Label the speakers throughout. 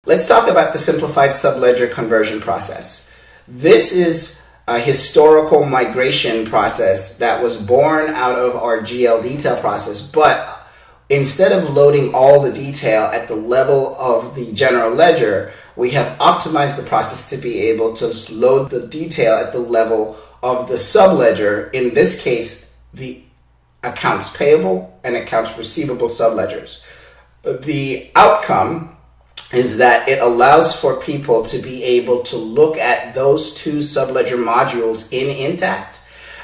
Speaker 1: Let's talk about the simplified subledger conversion process. This is a historical migration process that was born out of our GL detail process, but instead of loading all the detail at the level of the general ledger, we have optimized the process to be able to load the detail at the level of the subledger, in this case, the accounts payable and accounts receivable subledgers. The outcome is that it allows for people to be able to look at those two subledger modules in Intacct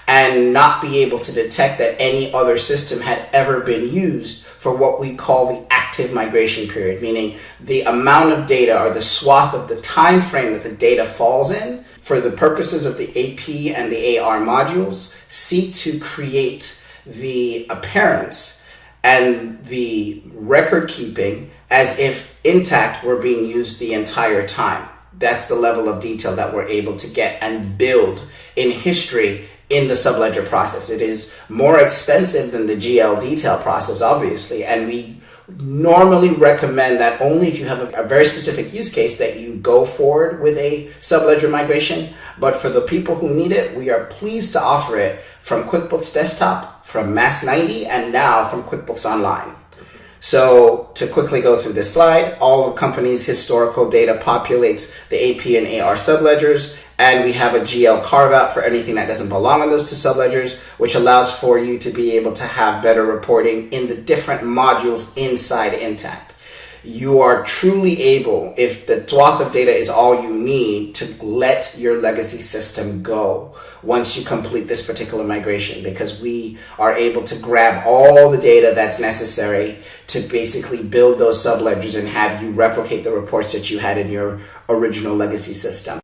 Speaker 1: and not be able to detect that any other system had ever been used for what we call the active migration period, meaning the amount of data or the swath of the time frame that the data falls in. For the purposes of the AP and the AR modules, seek to create the appearance and the record keeping as if Intacct were being used the entire time. That's the level of detail that we're able to get and build in history in the subledger process. It is more expensive than the GL detail process, obviously, and we normally recommend that only if you have a very specific use case that you go forward with a subledger migration. But for the people who need it, we are pleased to offer it from QuickBooks Desktop, from Mass 90, and now from QuickBooks Online. So to quickly go through this slide, all the company's historical data populates the AP and AR subledgers, and we have a GL carve-out for anything that doesn't belong on those two subledgers, which allows for you to be able to have better reporting in the different modules inside Intacct. You are truly able, if the swath of data is all you need, to let your legacy system go once you complete this particular migration, because we are able to grab all the data that's necessary to basically build those subledgers and have you replicate the reports that you had in your original legacy system.